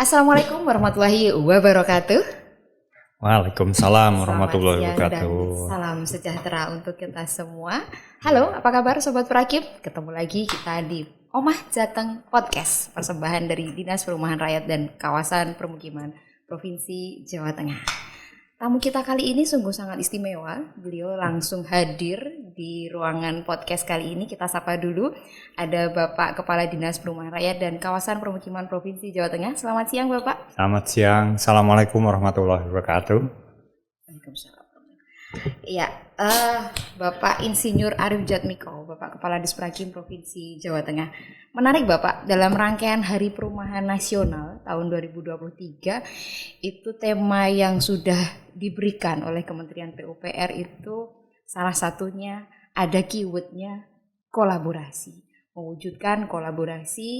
Assalamualaikum warahmatullahi wabarakatuh. Waalaikumsalam Selamat warahmatullahi siang wabarakatuh. dan salam sejahtera untuk kita semua. Halo, apa kabar Sobat Prakip? Ketemu lagi kita di Omah Jateng Podcast, persembahan dari Dinas Perumahan Rakyat dan Kawasan Permukiman Provinsi Jawa Tengah. Tamu kita kali ini sungguh sangat istimewa. Beliau langsung hadir di ruangan podcast kali ini. Kita sapa dulu. Ada Bapak Kepala Dinas Perumahan Rakyat dan Kawasan Permukiman Provinsi Jawa Tengah. Selamat siang, Bapak. Selamat siang. Assalamualaikum warahmatullahi wabarakatuh. Waalaikumsalam. Iya, Bapak Insinyur Arief Jatmiko, Bapak Kepala Disprakim Provinsi Jawa Tengah. Menarik Bapak, dalam rangkaian Hari Perumahan Nasional tahun 2023, itu tema yang sudah diberikan oleh Kementerian PUPR itu salah satunya ada keywordnya kolaborasi. Mewujudkan kolaborasi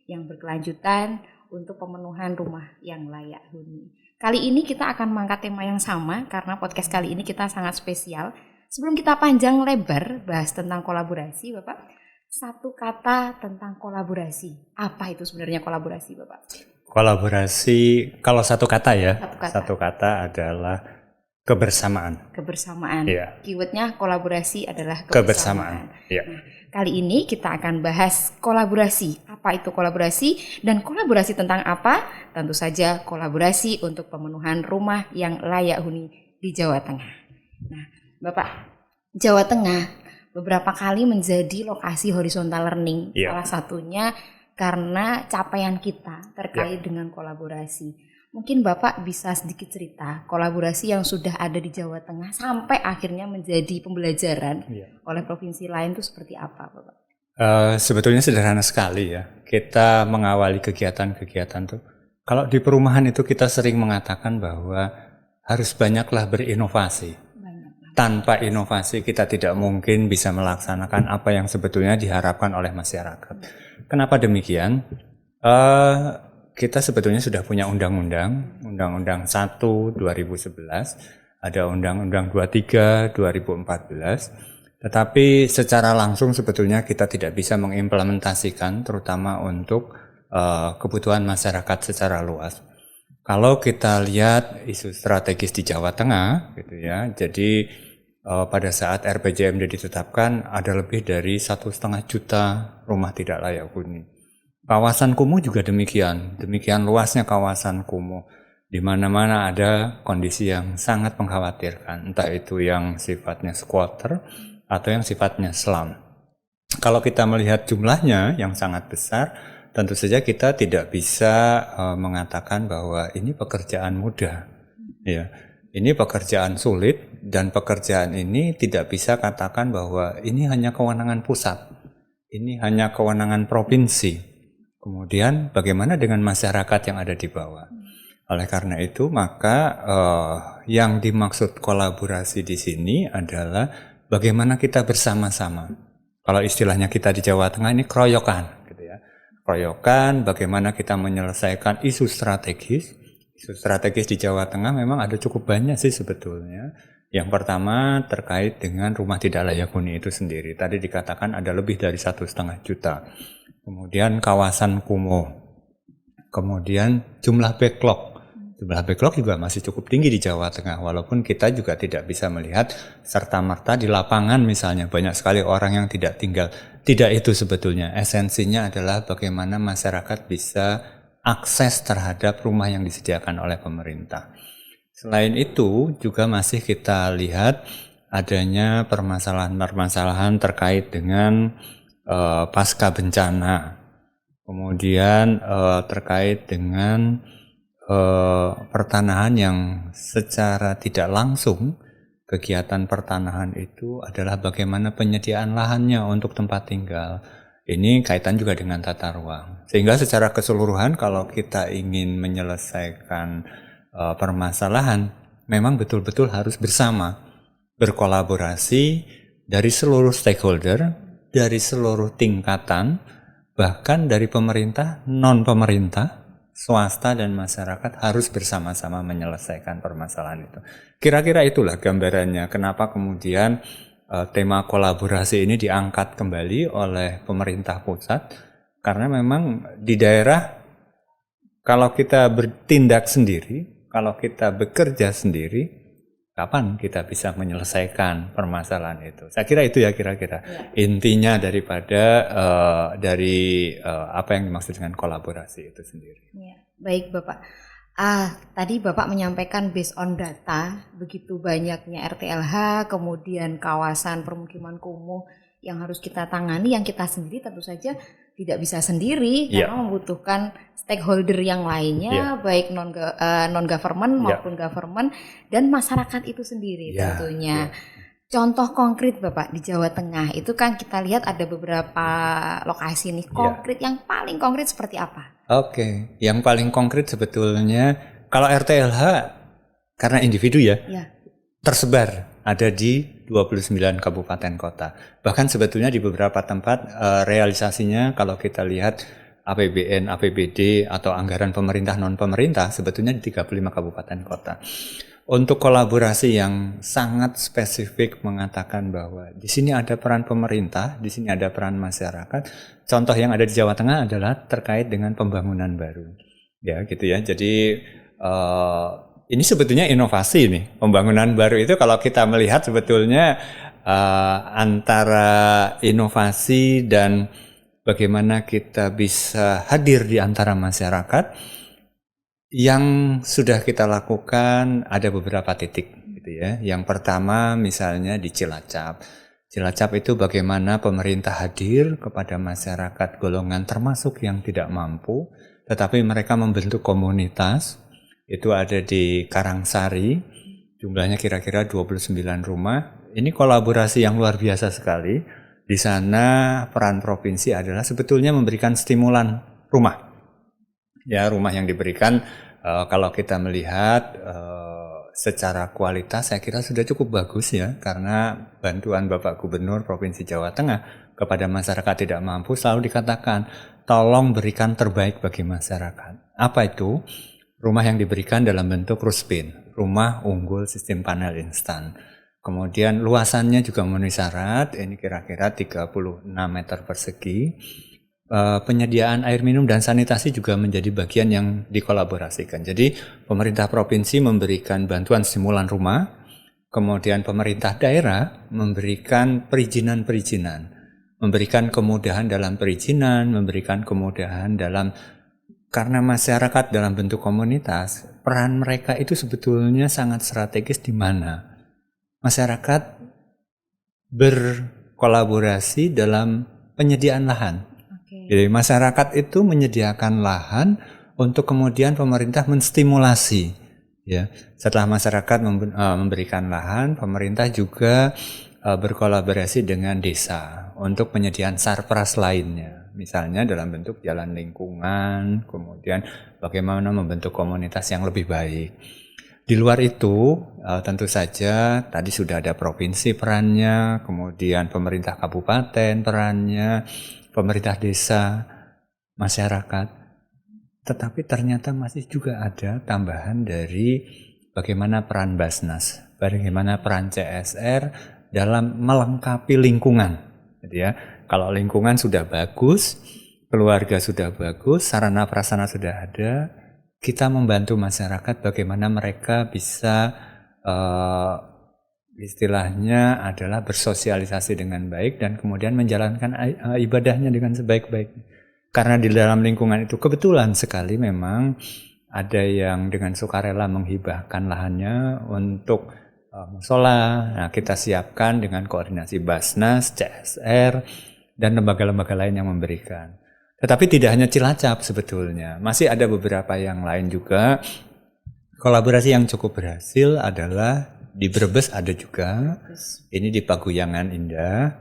yang berkelanjutan untuk pemenuhan rumah yang layak huni. Kali ini kita akan mengangkat tema yang sama karena podcast kali ini kita sangat spesial. Sebelum kita panjang lebar bahas tentang kolaborasi, Bapak, satu kata tentang kolaborasi. Apa itu sebenarnya kolaborasi, Bapak? Kolaborasi, kalau satu kata ya, Satu kata adalah kebersamaan. Kebersamaan. Iya. Keywordnya kolaborasi adalah Kebersamaan. Iya. Nah, kali ini kita akan bahas kolaborasi. Apa itu kolaborasi dan kolaborasi tentang apa? Tentu saja kolaborasi untuk pemenuhan rumah yang layak huni di Jawa Tengah. Nah, Bapak, Jawa Tengah beberapa kali menjadi lokasi horizontal learning. Iya. Salah satunya karena capaian kita terkait dengan kolaborasi. Mungkin Bapak bisa sedikit cerita kolaborasi yang sudah ada di Jawa Tengah sampai akhirnya menjadi pembelajaran oleh provinsi lain itu seperti apa, Bapak? Sebetulnya sederhana sekali ya. Kita mengawali kegiatan-kegiatan tuh. Kalau di perumahan itu kita sering mengatakan bahwa harus banyaklah berinovasi. Tanpa inovasi kita tidak mungkin bisa melaksanakan apa yang sebetulnya diharapkan oleh masyarakat. Kenapa demikian? Kita sebetulnya sudah punya Undang-Undang 1 2011, ada Undang-Undang 23 2014, tetapi secara langsung sebetulnya kita tidak bisa mengimplementasikan terutama untuk kebutuhan masyarakat secara luas. Kalau kita lihat isu strategis di Jawa Tengah gitu ya, jadi pada saat RPJMD ditetapkan ada lebih dari 1,5 juta rumah tidak layak huni. Kawasan kumuh juga demikian luasnya kawasan kumuh, di mana-mana ada kondisi yang sangat mengkhawatirkan, entah itu yang sifatnya squatter atau yang sifatnya slum. Kalau kita melihat jumlahnya yang sangat besar, tentu saja kita tidak bisa mengatakan bahwa ini pekerjaan mudah, ya. Ini pekerjaan sulit dan pekerjaan ini tidak bisa katakan bahwa ini hanya kewenangan pusat, ini hanya kewenangan provinsi. Kemudian bagaimana dengan masyarakat yang ada di bawah? Oleh karena itu maka yang dimaksud kolaborasi di sini adalah bagaimana kita bersama-sama. Kalau istilahnya kita di Jawa Tengah ini keroyokan, gitu ya. Keroyokan, bagaimana kita menyelesaikan isu strategis. Isu strategis di Jawa Tengah memang ada cukup banyak sih sebetulnya. Yang pertama terkait dengan rumah tidak layak huni itu sendiri. Tadi dikatakan ada lebih dari 1,5 juta. Kemudian kawasan kumuh, kemudian jumlah backlog. Jumlah backlog juga masih cukup tinggi di Jawa Tengah, walaupun kita juga tidak bisa melihat serta-merta di lapangan misalnya banyak sekali orang yang tidak tinggal. Tidak itu sebetulnya, esensinya adalah bagaimana masyarakat bisa akses terhadap rumah yang disediakan oleh pemerintah. Selain itu juga masih kita lihat adanya permasalahan-permasalahan terkait dengan pasca bencana, kemudian terkait dengan pertanahan yang secara tidak langsung, kegiatan pertanahan itu adalah bagaimana penyediaan lahannya untuk tempat tinggal. Ini kaitan juga dengan tata ruang. Sehingga secara keseluruhan kalau kita ingin menyelesaikan permasalahan, memang betul-betul harus bersama, berkolaborasi dari seluruh stakeholder, dari seluruh tingkatan, bahkan dari pemerintah, non-pemerintah, swasta dan masyarakat harus bersama-sama menyelesaikan permasalahan itu. Kira-kira itulah gambarannya kenapa kemudian tema kolaborasi ini diangkat kembali oleh pemerintah pusat, karena memang di daerah kalau kita bertindak sendiri, kalau kita bekerja sendiri, kapan kita bisa menyelesaikan permasalahan itu? Saya kira itu ya kira-kira intinya daripada apa yang dimaksud dengan kolaborasi itu sendiri. Ya, baik Bapak. Tadi Bapak menyampaikan based on data, begitu banyaknya RTLH, kemudian kawasan permukiman kumuh yang harus kita tangani, yang kita sendiri tentu saja tidak bisa sendiri karena membutuhkan stakeholder yang lainnya, baik non government maupun government dan masyarakat itu sendiri tentunya. Contoh konkret Bapak di Jawa Tengah itu kan kita lihat ada beberapa lokasi nih konkret, yang paling konkret seperti apa? Oke, yang paling konkret sebetulnya kalau RTLH karena individu tersebar ada di 29 kabupaten kota. Bahkan sebetulnya di beberapa tempat realisasinya kalau kita lihat APBN, APBD atau anggaran pemerintah non-pemerintah sebetulnya di 35 kabupaten kota. Untuk kolaborasi yang sangat spesifik mengatakan bahwa di sini ada peran pemerintah, di sini ada peran masyarakat. Contoh yang ada di Jawa Tengah adalah terkait dengan pembangunan baru. Ya, gitu ya. Jadi ini sebetulnya inovasi nih. Pembangunan baru itu kalau kita melihat sebetulnya antara inovasi dan bagaimana kita bisa hadir di antara masyarakat, yang sudah kita lakukan ada beberapa titik gitu ya. Yang pertama misalnya di Cilacap. Cilacap itu bagaimana pemerintah hadir kepada masyarakat golongan termasuk yang tidak mampu, tetapi mereka membentuk komunitas. Itu ada di Karangsari, jumlahnya kira-kira 29 rumah. Ini kolaborasi yang luar biasa sekali. Di sana peran provinsi adalah sebetulnya memberikan stimulan rumah. Ya, rumah yang diberikan kalau kita melihat secara kualitas saya kira sudah cukup bagus ya, karena bantuan Bapak Gubernur Provinsi Jawa Tengah kepada masyarakat tidak mampu selalu dikatakan tolong berikan terbaik bagi masyarakat. Apa itu? Rumah yang diberikan dalam bentuk Ruspin, rumah unggul sistem panel instan. Kemudian luasannya juga memenuhi syarat, ini kira-kira 36 meter persegi. Penyediaan air minum dan sanitasi juga menjadi bagian yang dikolaborasikan. Jadi pemerintah provinsi memberikan bantuan stimulan rumah, kemudian pemerintah daerah memberikan perizinan-perizinan, memberikan kemudahan dalam perizinan, memberikan kemudahan dalam, karena masyarakat dalam bentuk komunitas, peran mereka itu sebetulnya sangat strategis di mana masyarakat berkolaborasi dalam penyediaan lahan. Jadi masyarakat itu menyediakan lahan untuk kemudian pemerintah menstimulasi. Ya, setelah masyarakat memberikan lahan, pemerintah juga berkolaborasi dengan desa untuk penyediaan sarpras lainnya. Misalnya dalam bentuk jalan lingkungan, kemudian bagaimana membentuk komunitas yang lebih baik. Di luar itu tentu saja tadi sudah ada provinsi perannya, kemudian pemerintah kabupaten perannya, pemerintah desa, masyarakat. Tetapi ternyata masih juga ada tambahan dari bagaimana peran Basnas, bagaimana peran CSR dalam melengkapi lingkungan. Jadi ya, kalau lingkungan sudah bagus, keluarga sudah bagus, sarana prasarana sudah ada, kita membantu masyarakat bagaimana mereka bisa istilahnya adalah bersosialisasi dengan baik dan kemudian menjalankan ibadahnya dengan sebaik-baiknya. Karena di dalam lingkungan itu kebetulan sekali memang ada yang dengan sukarela menghibahkan lahannya untuk musola. Nah, kita siapkan dengan koordinasi Basnas, CSR, dan lembaga-lembaga lain yang memberikan. Tetapi tidak hanya Cilacap sebetulnya, masih ada beberapa yang lain juga. Kolaborasi yang cukup berhasil adalah di Brebes ada juga, ini di Paguyangan Indah.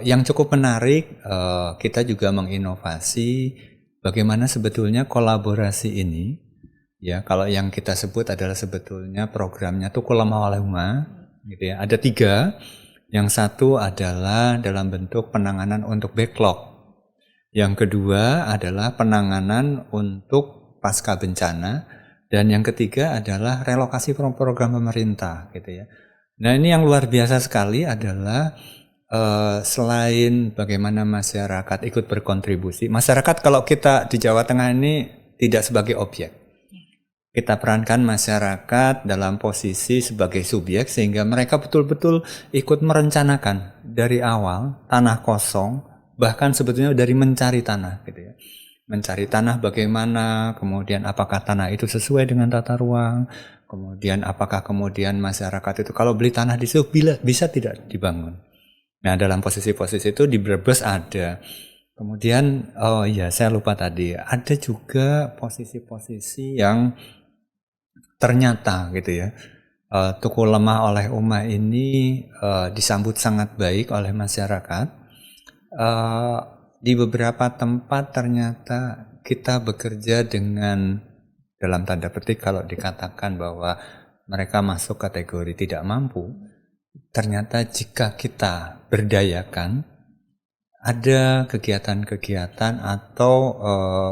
Yang cukup menarik, kita juga menginovasi bagaimana sebetulnya kolaborasi ini. Ya, kalau yang kita sebut adalah sebetulnya programnya Tukulama-Walahuma, gitu ya. Ada 3. Yang satu adalah dalam bentuk penanganan untuk backlog. Yang kedua adalah penanganan untuk pasca bencana, dan yang ketiga adalah relokasi program pemerintah, gitu ya. Nah, ini yang luar biasa sekali adalah selain bagaimana masyarakat ikut berkontribusi. Masyarakat kalau kita di Jawa Tengah ini tidak sebagai objek. Kita perankan masyarakat dalam posisi sebagai subjek sehingga mereka betul-betul ikut merencanakan dari awal tanah kosong, bahkan sebetulnya dari mencari tanah gitu ya. Mencari tanah bagaimana, kemudian apakah tanah itu sesuai dengan tata ruang, kemudian apakah kemudian masyarakat itu kalau beli tanah di situ bisa tidak dibangun. Nah, dalam posisi-posisi itu di Brebes ada. Kemudian, oh iya saya lupa tadi, ada juga posisi-posisi yang ternyata gitu ya, Tuku Lemah oleh Uma ini disambut sangat baik oleh masyarakat. Di beberapa tempat ternyata kita bekerja dengan, dalam tanda petik kalau dikatakan bahwa mereka masuk kategori tidak mampu, ternyata jika kita berdayakan, ada kegiatan-kegiatan atau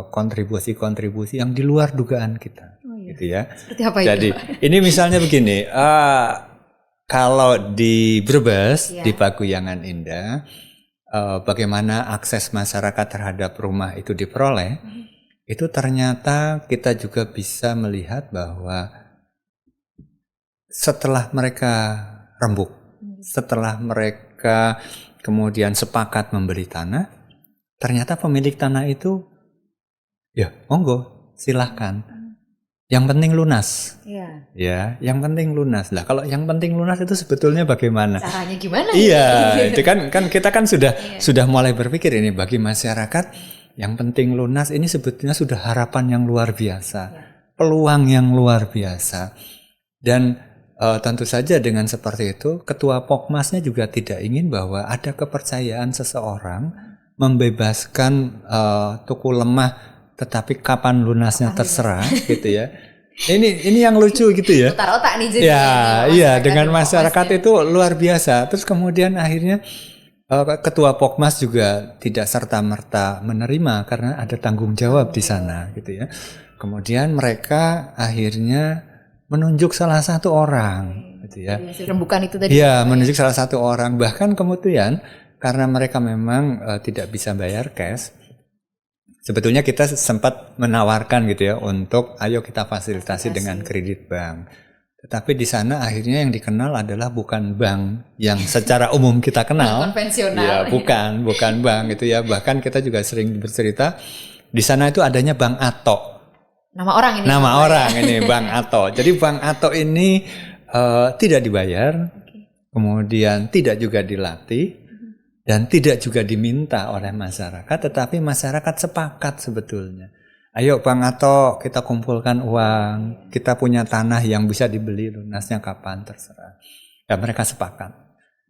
kontribusi-kontribusi yang di luar dugaan kita, gitu ya. Seperti apa Jadi itu? ini misalnya begini, kalau di Brebes, di Paguyangan Indah, bagaimana akses masyarakat terhadap rumah itu diperoleh, itu ternyata kita juga bisa melihat bahwa setelah mereka rembuk, setelah mereka kemudian sepakat membeli tanah, ternyata pemilik tanah itu, ya monggo silahkan. Yang penting lunas, ya. Yang penting lunas. Lah kalau yang penting lunas itu sebetulnya bagaimana? Caranya gimana? Iya, itu kan kita kan sudah mulai berpikir ini bagi masyarakat. Yang penting lunas ini sebetulnya sudah harapan yang luar biasa, peluang yang luar biasa. Dan tentu saja dengan seperti itu, Ketua Pokmasnya juga tidak ingin bahwa ada kepercayaan seseorang membebaskan Tuku Lemah, tetapi kapan lunasnya terserah, gitu ya. Ini yang lucu gitu ya. Putar otak nih jadi. Ya, iya dengan masyarakat itu luar biasa. Terus kemudian akhirnya Ketua Pokmas juga tidak serta-merta menerima karena ada tanggung jawab di sana, gitu ya. Kemudian mereka akhirnya menunjuk salah satu orang, gitu ya. Rembukan itu tadi. Iya, menunjuk salah satu orang. Bahkan kemudian karena mereka memang tidak bisa bayar cash, sebetulnya kita sempat menawarkan gitu ya untuk ayo kita fasilitasi dengan kredit bank. Tetapi di sana akhirnya yang dikenal adalah bukan bank yang secara umum kita kenal. Konvensional. Ya, bukan bank gitu ya. Bahkan kita juga sering bercerita di sana itu adanya Bank Ato. Nama orang ini. Nama orang ini Bank Ato. Jadi Bank Ato ini tidak dibayar, kemudian tidak juga dilatih, dan tidak juga diminta oleh masyarakat, tetapi masyarakat sepakat sebetulnya. Ayo Bank Ato, kita kumpulkan uang, kita punya tanah yang bisa dibeli, lunasnya kapan terserah. Dan mereka sepakat.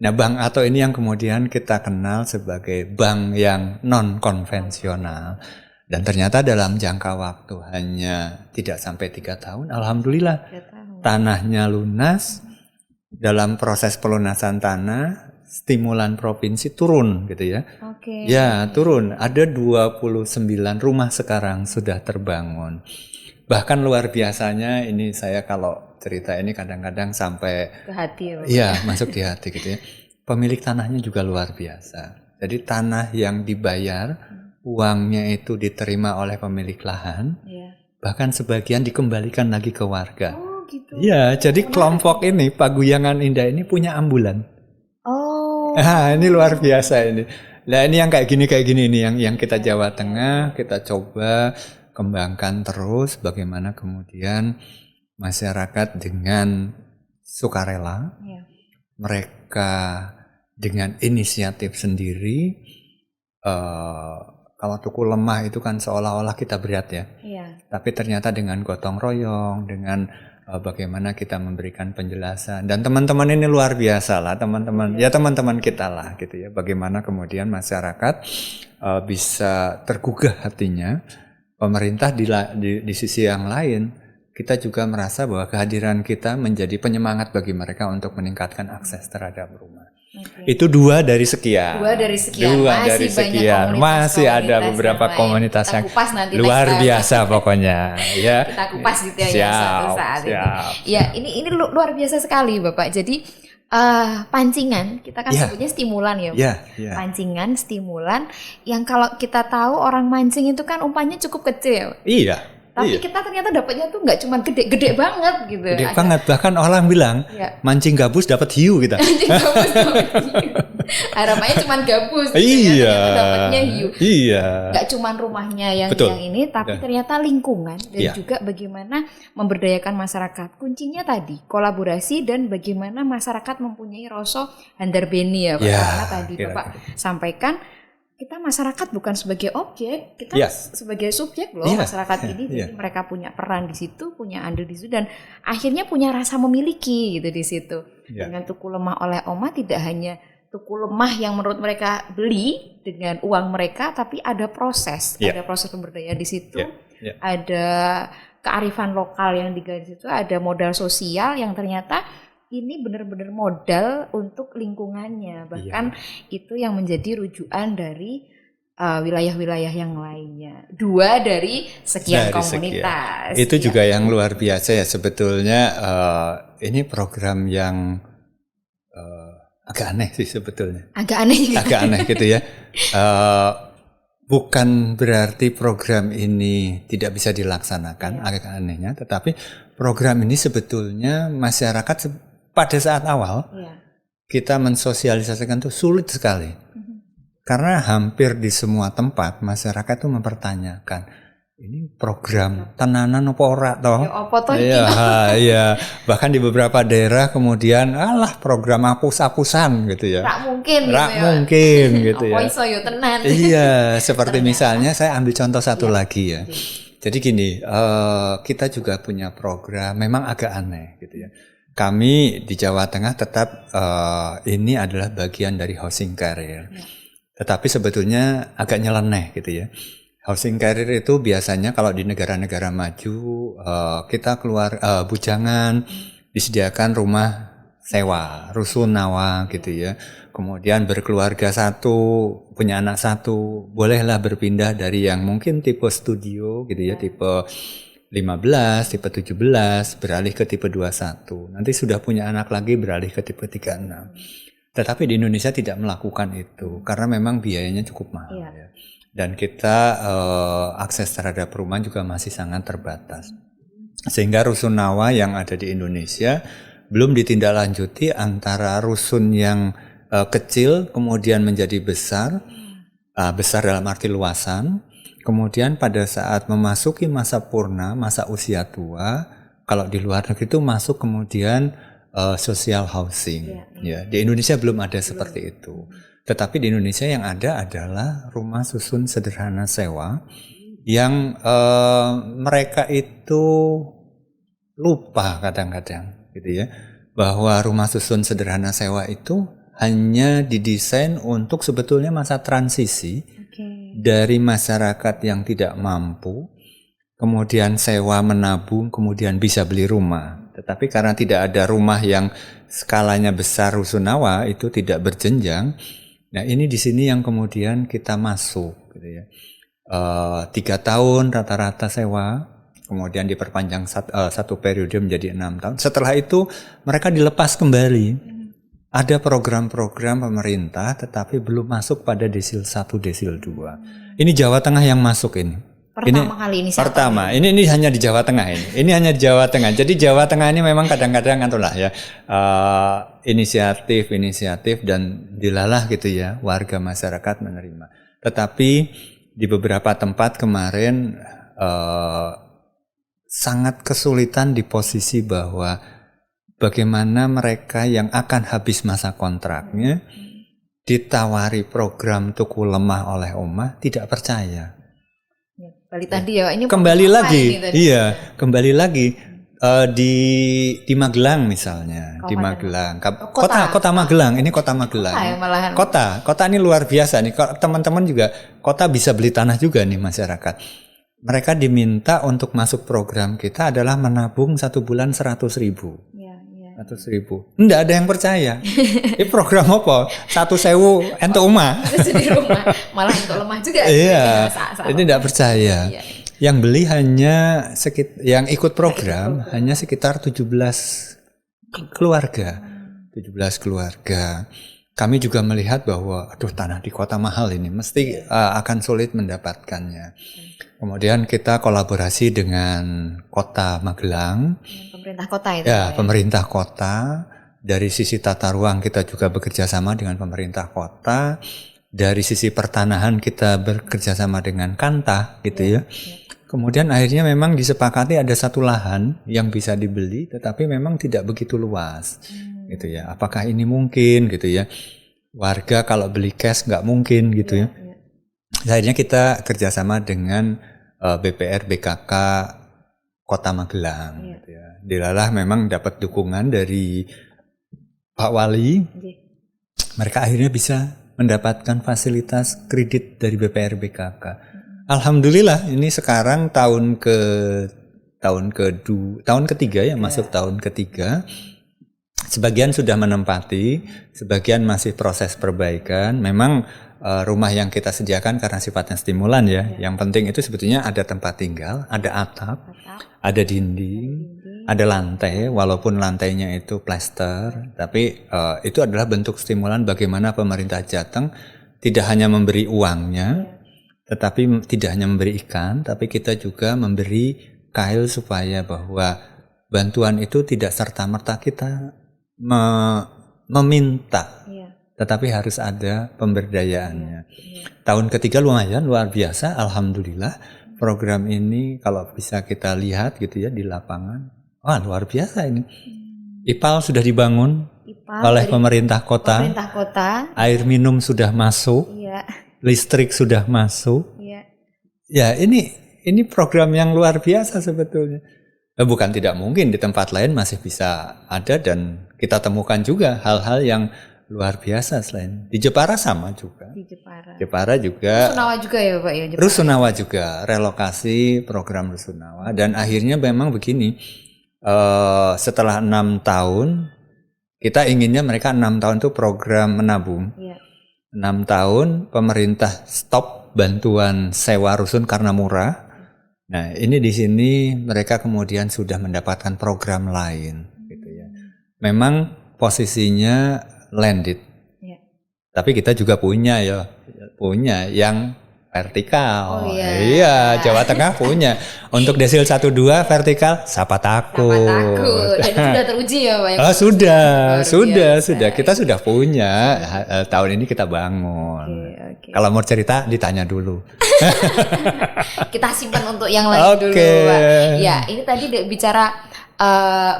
Nah Bank Ato ini yang kemudian kita kenal sebagai bank yang non-konvensional. Dan ternyata dalam jangka waktu hanya tidak sampai 3 tahun, alhamdulillah tanahnya lunas. Dalam proses pelunasan tanah, stimulan provinsi turun gitu ya. Ya turun, ada 29 rumah sekarang sudah terbangun. Bahkan luar biasanya ini saya kalau cerita ini kadang-kadang sampai ke hati ya. Iya, masuk di hati gitu ya. Pemilik tanahnya juga luar biasa. Jadi tanah yang dibayar, uangnya itu diterima oleh pemilik lahan, bahkan sebagian dikembalikan lagi ke warga. Oh gitu. Iya, jadi kelompok ini Paguyangan Indah ini punya ambulan. Oh. Nah, ini luar biasa ini. Nah, ini yang kayak gini ini yang kita Jawa Tengah kita coba kembangkan terus bagaimana kemudian masyarakat dengan sukarela, mereka dengan inisiatif sendiri. Kalau Tuku Lemah itu kan seolah-olah kita berat ya. Tapi ternyata dengan gotong royong, dengan bagaimana kita memberikan penjelasan. Dan teman-teman ini luar biasa lah, teman-teman. Ya teman-teman kita lah gitu ya. Bagaimana kemudian masyarakat bisa tergugah hatinya. Pemerintah di sisi yang lain, kita juga merasa bahwa kehadiran kita menjadi penyemangat bagi mereka untuk meningkatkan akses terhadap rumah. Itu 2 dari sekian. 2 dari sekian. Masih ada beberapa komunitas yang luar biasa pokoknya. Ya. Kita kupas gitu ya suatu saat ini. Ya, ini luar biasa sekali Bapak. Jadi pancingan kita kan sebutnya stimulan ya. Pancingan, stimulan yang kalau kita tahu orang mancing itu kan umpannya cukup kecil. Iya. Tapi kita ternyata dapatnya tuh nggak cuma gede-gede banget gitu. Gede banget, bahkan orang bilang mancing gabus dapat hiu kita. Mancing gabus dapat hiu. Harapannya cuma gabus. Iya. Dapatnya hiu. Iya. Nggak cuma rumahnya yang ini, tapi ternyata lingkungan dan juga bagaimana memberdayakan masyarakat. Kuncinya tadi kolaborasi dan bagaimana masyarakat mempunyai rasa handarbeni ya Pak. Karena tadi Bapak sampaikan kita masyarakat bukan sebagai objek, kita sebagai subjek loh masyarakat ini. Jadi mereka punya peran di situ, punya andil di situ dan akhirnya punya rasa memiliki gitu di situ. Dengan tuku lemah oleh Oma tidak hanya tuku lemah yang menurut mereka beli dengan uang mereka, tapi ada proses pemberdayaan di situ. Ada kearifan lokal yang digali di situ, ada modal sosial yang ternyata ini benar-benar modal untuk lingkungannya, bahkan itu yang menjadi rujukan dari wilayah-wilayah yang lainnya. 2 dari sekian komunitas. Itu juga yang luar biasa ya sebetulnya. Ini program yang agak aneh sih sebetulnya. Agak aneh gitu ya. Bukan berarti program ini tidak bisa dilaksanakan, agak anehnya, tetapi program ini sebetulnya masyarakat pada saat awal kita mensosialisasikan itu sulit sekali. Karena hampir di semua tempat masyarakat itu mempertanyakan, ini program tenanan apa ora toh? Iya. Bahkan di beberapa daerah kemudian program hapus-hapusan gitu ya. Mungkin gitu ya. Apa iso yo tenan. Iya, seperti misalnya saya ambil contoh satu lagi ya. Jadi gini, kita juga punya program memang agak aneh gitu ya. Kami di Jawa Tengah tetap ini adalah bagian dari housing career. Tetapi sebetulnya agak nyeleneh gitu ya. Housing career itu biasanya kalau di negara-negara maju kita keluar bujangan disediakan rumah sewa, rusunawa gitu ya. Kemudian berkeluarga satu, punya anak satu, bolehlah berpindah dari yang mungkin tipe studio gitu ya, tipe 15, tipe 17, beralih ke tipe 21. Nanti sudah punya anak lagi beralih ke tipe 36. Tetapi di Indonesia tidak melakukan itu karena memang biayanya cukup mahal ya. Dan kita akses terhadap perumahan juga masih sangat terbatas. Sehingga rusunawa yang ada di Indonesia belum ditindaklanjuti antara rusun yang kecil kemudian menjadi besar, besar dalam arti luasan. Kemudian pada saat memasuki masa purna, masa usia tua, kalau di luar negeri itu masuk kemudian social housing. Ya, di Indonesia belum ada seperti itu. Tetapi di Indonesia yang ada adalah rumah susun sederhana sewa yang mereka itu lupa kadang-kadang gitu ya, bahwa rumah susun sederhana sewa itu hanya didesain untuk sebetulnya masa transisi dari masyarakat yang tidak mampu, kemudian sewa menabung, kemudian bisa beli rumah. Tetapi karena tidak ada rumah yang skalanya besar rusunawa, itu tidak berjenjang. Nah ini di sini yang kemudian kita masuk, gitu ya. 3 tahun rata-rata sewa, kemudian diperpanjang satu periode menjadi 6 tahun. Setelah itu mereka dilepas kembali. Ada program-program pemerintah tetapi belum masuk pada desil 1, desil 2. Ini Jawa Tengah yang masuk ini. Kali ini pertama. Ini hanya di Jawa Tengah ini. Ini hanya di Jawa Tengah. Jadi Jawa Tengah ini memang kadang-kadang itulah ya inisiatif dan dilalah gitu ya warga masyarakat menerima. Tetapi di beberapa tempat kemarin sangat kesulitan di posisi bahwa bagaimana mereka yang akan habis masa kontraknya ditawari program tuku lemah oleh Oma tidak percaya. Balik tadi ya, ini kembali lagi. Iya, kembali lagi di Magelang misalnya, di Magelang. Kota Magelang, ini Kota Magelang. Kota ini luar biasa nih. Teman-teman juga kota bisa beli tanah juga nih masyarakat. Mereka diminta untuk masuk program kita adalah menabung 1 bulan 100.000. 100.000. Enggak ada yang percaya. Ini program apa? 1.000 entuk omah. Di rumah. Malah entuk lemah juga. Iya. Ini enggak percaya. Yang beli hanya yang ikut program hanya sekitar 17 keluarga. 17 keluarga. kami juga melihat bahwa aduh tanah di kota mahal ini mesti akan sulit mendapatkannya. Kemudian kita kolaborasi dengan Kota Magelang, Pemerintah kota itu. ya pemerintah kota. Dari sisi tata ruang kita juga bekerja sama dengan pemerintah kota. Dari sisi pertanahan kita bekerja sama dengan Kanta gitu ya. Kemudian akhirnya memang disepakati ada satu lahan yang bisa dibeli tetapi memang tidak begitu luas. Gitu ya. Apakah ini mungkin gitu ya? Warga kalau beli cash nggak mungkin gitu ya. Akhirnya kita kerjasama dengan BPR BKK Kota Magelang. Gitu ya. Dilalah memang dapat dukungan dari Pak Wali. Mereka akhirnya bisa mendapatkan fasilitas kredit dari BPR BKK. Alhamdulillah ini sekarang tahun ketiga ya, masuk tahun ketiga. Sebagian sudah menempati, sebagian masih proses perbaikan. Memang rumah yang kita sediakan karena sifatnya stimulan ya. Yang penting itu sebetulnya ada tempat tinggal, ada atap, ada dinding, ada lantai. Walaupun lantainya itu plester, tapi itu adalah bentuk stimulan bagaimana pemerintah Jateng tidak hanya memberi uangnya, tetapi tidak hanya memberi ikan, tapi kita juga memberi kail supaya bahwa bantuan itu tidak serta-merta kita meminta, tetapi harus ada pemberdayaannya. Tahun ketiga lumayan luar biasa, alhamdulillah. Program ini kalau bisa kita lihat gitu ya di lapangan, wah luar biasa ini. IPAL sudah dibangun oleh pemerintah kota. Air minum sudah masuk. Listrik sudah masuk. Ya ini program yang luar biasa sebetulnya. Bukan tidak mungkin di tempat lain masih bisa ada dan kita temukan juga hal-hal yang luar biasa selain di Jepara sama juga. Di Jepara juga. Rusunawa juga ya Pak ya. Rusunawa juga relokasi program Rusunawa dan akhirnya memang begini. Setelah 6 tahun kita inginnya mereka 6 tahun itu program menabung. 6 tahun pemerintah stop bantuan sewa rusun karena murah. Nah, ini di sini mereka kemudian sudah mendapatkan program lain gitu ya. Memang posisinya landed. Tapi kita juga punya yang vertikal. Iya, Jawa Tengah punya. Untuk desil 1-2 vertikal Sapa Takut. Dan itu sudah teruji ya Pak? Sudah. Kita sudah punya. Tahun ini kita bangun. Kalau mau cerita ditanya dulu. Kita simpan untuk yang lain dulu Pak. Ya, ini tadi bicara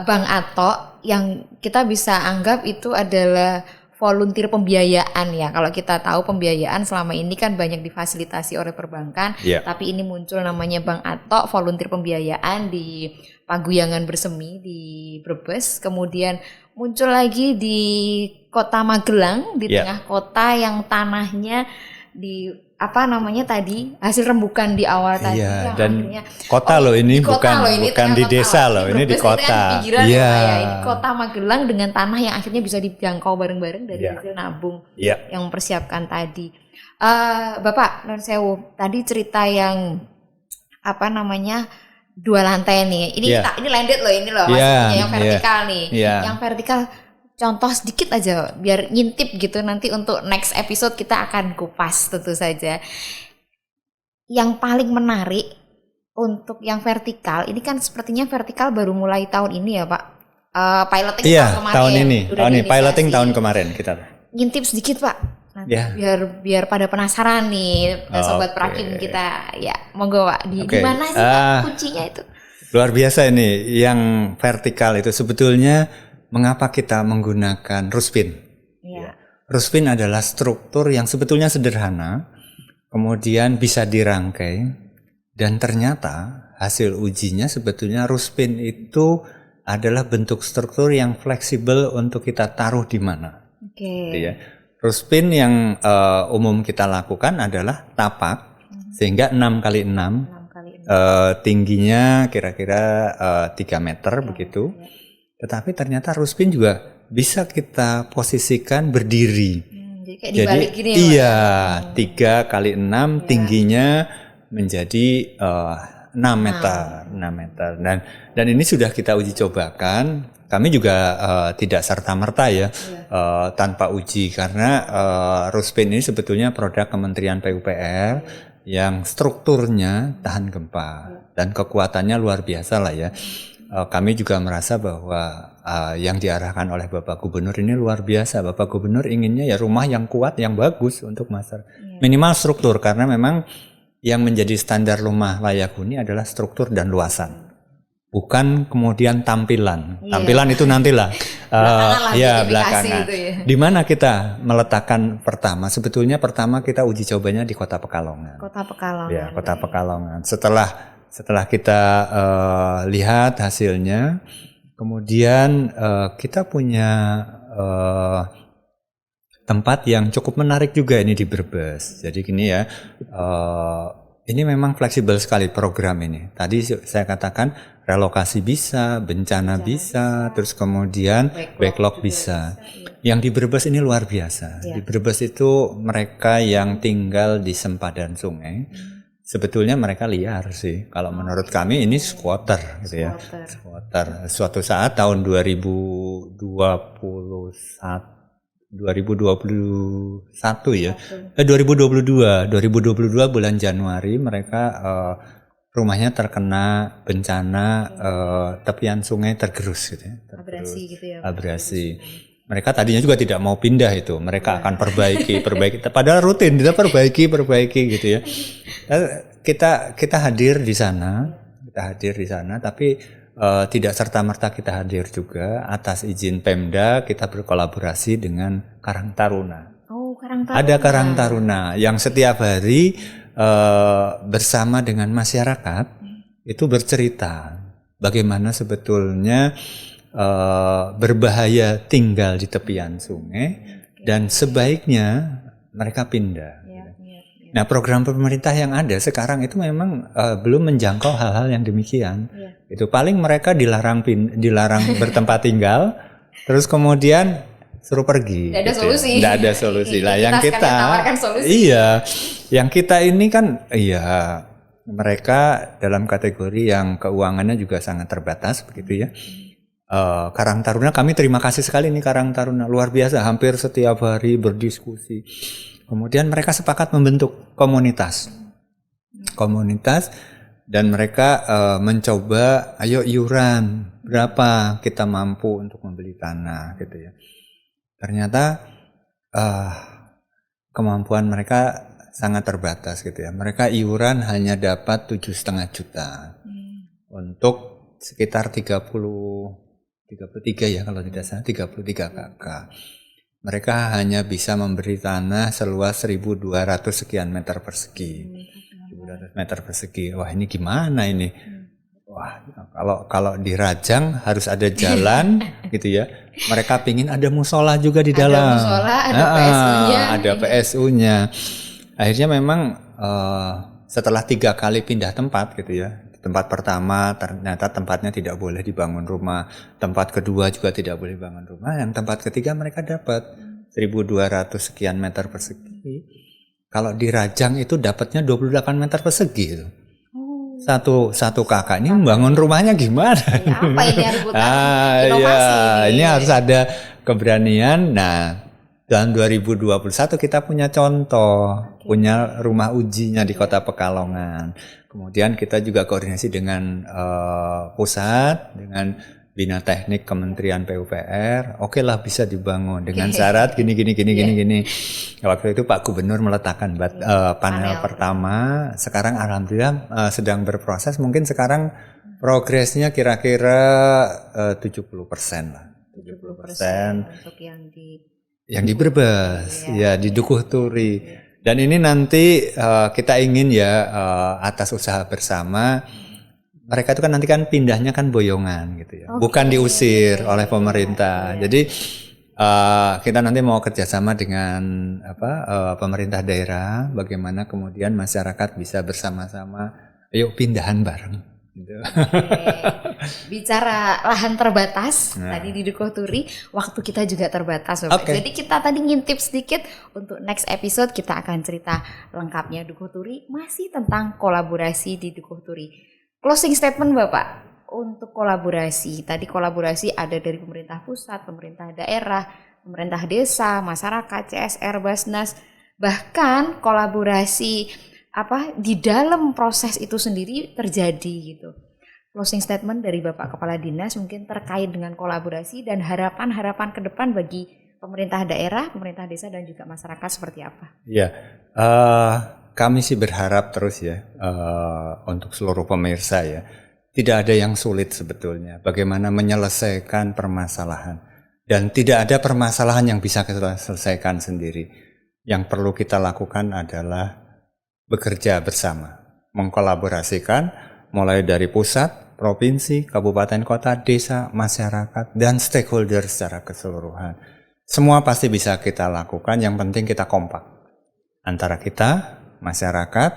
Bang Ato yang kita bisa anggap itu adalah volunteer pembiayaan ya. Kalau kita tahu pembiayaan selama ini kan banyak difasilitasi oleh perbankan, tapi ini muncul namanya Bang Ato, volunteer pembiayaan di Paguyangan Bersemi di Brebes, kemudian muncul lagi di Kota Magelang di tengah kota yang tanahnya di hasil rembukan di awal tadi yang dan akhirnya kota loh ini bukan di desa loh, ini di kota. Ini Kota Magelang dengan tanah yang akhirnya bisa dijangkau bareng-bareng dari hasil nabung yang mempersiapkan tadi. Bapak Nun Sewu, tadi cerita yang 2 lantai nih. Ini landed loh ini loh maksudnya yang vertikal nih. Yang vertikal contoh sedikit aja biar ngintip gitu, nanti untuk next episode kita akan kupas tentu saja. Yang paling menarik untuk yang vertikal, ini kan sepertinya vertikal baru mulai tahun ini ya Pak. Piloting tahun kemarin. Tahun ini piloting tahun kemarin kita. Ngintip sedikit Pak. Nanti biar pada penasaran nih sobat Prakim kita. Ya, monggo Pak. Di mana sih Pak kuncinya itu? Luar biasa ini yang vertikal itu sebetulnya. Mengapa kita menggunakan Ruspin? Ruspin adalah struktur yang sebetulnya sederhana, kemudian bisa dirangkai, dan ternyata hasil ujinya sebetulnya Ruspin itu adalah bentuk struktur yang fleksibel untuk kita taruh di mana. Ruspin yang umum kita lakukan adalah tapak, sehingga 6x6, tingginya kira-kira 3 meter begitu. Tetapi ternyata Ruspin juga bisa kita posisikan berdiri. Jadi gini 3x6 tingginya menjadi 6 meter. Dan ini sudah kita uji cobakan. Kami juga tidak serta-merta ya tanpa uji, karena Ruspin ini sebetulnya produk Kementerian PUPR yang strukturnya tahan gempa dan kekuatannya luar biasa lah ya. Kami juga merasa bahwa yang diarahkan oleh Bapak Gubernur ini luar biasa. Bapak Gubernur inginnya ya rumah yang kuat, yang bagus untuk masyarakat. Minimal struktur, karena memang yang menjadi standar rumah layak huni adalah struktur dan luasan. Bukan kemudian tampilan. Tampilan itu nantilah. Belakangan. Itu ya. Di mana kita meletakkan pertama? Sebetulnya pertama kita uji cobanya di Kota Pekalongan. Kota Pekalongan. Ya, Kota Pekalongan. Setelah kita lihat hasilnya, kemudian kita punya tempat yang cukup menarik juga ini di Brebes. Jadi gini ya. Ini memang fleksibel sekali program ini. Tadi saya katakan relokasi bisa, bencana bisa, terus kemudian backlog bisa. Yang di Brebes ini luar biasa. Di Brebes itu mereka yang tinggal di sempadan sungai, sebetulnya mereka liar sih. Kalau menurut kami ini squatter gitu ya. Squatter. Suatu saat tahun 2021 ya. 2022 bulan Januari mereka rumahnya terkena bencana tepian sungai tergerus gitu ya. Abrasi gitu ya. Abrasi. Mereka tadinya juga tidak mau pindah itu. Mereka akan perbaiki. Padahal rutin kita perbaiki gitu ya. Kita hadir di sana. Tapi tidak serta-merta kita hadir juga. Atas izin Pemda kita berkolaborasi dengan Karang Taruna. Oh, Karang Taruna. Ada Karang Taruna yang setiap hari bersama dengan masyarakat itu bercerita bagaimana sebetulnya berbahaya tinggal di tepian sungai dan sebaiknya mereka pindah. Nah, program pemerintah yang ada sekarang itu memang belum menjangkau hal-hal yang demikian. Itu paling mereka dilarang bertempat tinggal, terus kemudian suruh pergi. Tidak ada solusi. Tidak ada solusi. Lah yang kita, solusi. yang kita ini kan, mereka dalam kategori yang keuangannya juga sangat terbatas, begitu ya. Karang Taruna, kami terima kasih sekali nih Karang Taruna, luar biasa, hampir setiap hari berdiskusi. Kemudian mereka sepakat membentuk komunitas dan mereka mencoba, ayo iuran berapa kita mampu untuk membeli tanah gitu ya. Ternyata kemampuan mereka sangat terbatas gitu ya. Mereka iuran hanya dapat 7,5 juta untuk sekitar 33 ya kalau tidak salah, 33 kakak. Mereka hanya bisa memberi tanah seluas 1.200 sekian meter persegi. 1.200 meter persegi. Wah, ini gimana ini? Wah, kalau di Rajang harus ada jalan gitu ya. Mereka pingin ada musola juga di dalam. Ada musola, ada PSU-nya. Ada PSU-nya. Akhirnya memang setelah 3 kali pindah tempat gitu ya. Tempat pertama ternyata tempatnya tidak boleh dibangun rumah. Tempat kedua juga tidak boleh dibangun rumah. Yang tempat ketiga mereka dapat 1.200 sekian meter persegi. Kalau di Rajang itu dapatnya 28 meter persegi itu. Satu kakak ini membangun rumahnya gimana? Ya, apa ini inovasi? Ini harus ada keberanian. Nah, tahun 2021 kita punya contoh, punya rumah ujinya di Kota Pekalongan. Kemudian kita juga koordinasi dengan pusat, dengan Bina Teknik Kementerian PUPR. Oke lah bisa dibangun dengan syarat gini. Waktu itu Pak Gubernur meletakkan panel pertama. Sekarang alhamdulillah sedang berproses. Mungkin sekarang progresnya kira-kira 70% lah. 70% untuk yang di Brebes, ya di Dukuh Turi. Dan ini nanti kita ingin atas usaha bersama. Mereka itu kan nanti kan pindahnya kan boyongan gitu ya, bukan diusir oleh pemerintah. Jadi kita nanti mau kerjasama dengan pemerintah daerah, bagaimana kemudian masyarakat bisa bersama-sama, yuk pindahan bareng. Gitu. Bicara lahan terbatas tadi di Dukuh Turi, waktu kita juga terbatas, Bapak. Jadi kita tadi ngintip sedikit untuk next episode kita akan cerita lengkapnya Dukuh Turi, masih tentang kolaborasi di Dukuh Turi. Closing statement Bapak untuk kolaborasi. Tadi kolaborasi ada dari pemerintah pusat, pemerintah daerah, pemerintah desa, masyarakat, CSR, Basnas, bahkan kolaborasi di dalam proses itu sendiri terjadi gitu. Closing statement dari Bapak Kepala Dinas mungkin terkait dengan kolaborasi dan harapan-harapan ke depan bagi pemerintah daerah, pemerintah desa dan juga masyarakat seperti apa? Ya, kami sih berharap terus ya untuk seluruh pemirsa ya, tidak ada yang sulit sebetulnya. Bagaimana menyelesaikan permasalahan dan tidak ada permasalahan yang bisa kita selesaikan sendiri. Yang perlu kita lakukan adalah bekerja bersama, mengkolaborasikan mulai dari pusat, provinsi, kabupaten, kota, desa, masyarakat dan stakeholder secara keseluruhan. Semua pasti bisa kita lakukan, yang penting kita kompak. Antara kita, masyarakat,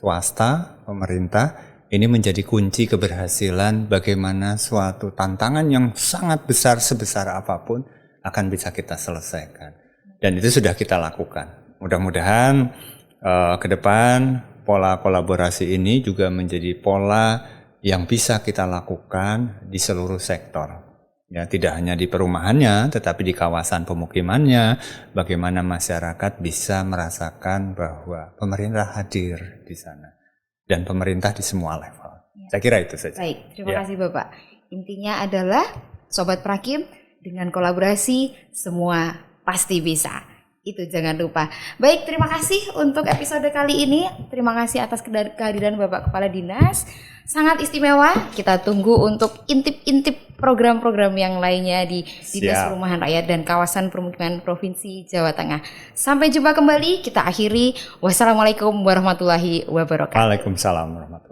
swasta, pemerintah, ini menjadi kunci keberhasilan bagaimana suatu tantangan yang sangat besar sebesar apapun akan bisa kita selesaikan. Dan itu sudah kita lakukan. Mudah-mudahan ke depan pola kolaborasi ini juga menjadi pola yang bisa kita lakukan di seluruh sektor. Ya, tidak hanya di perumahannya, tetapi di kawasan pemukimannya, bagaimana masyarakat bisa merasakan bahwa pemerintah hadir di sana dan pemerintah di semua level. Ya. Saya kira itu saja. Baik, terima kasih Bapak. Intinya adalah Sobat Prakim, dengan kolaborasi semua pasti bisa. Itu jangan lupa. Baik, terima kasih untuk episode kali ini. Terima kasih atas kehadiran Bapak Kepala Dinas. Sangat istimewa. Kita tunggu untuk intip-intip program-program yang lainnya di Dinas Perumahan Rakyat dan Kawasan Permukiman Provinsi Jawa Tengah. Sampai jumpa kembali. Kita akhiri. Wassalamualaikum warahmatullahi wabarakatuh. Waalaikumsalam warahmatullahi wabarakatuh.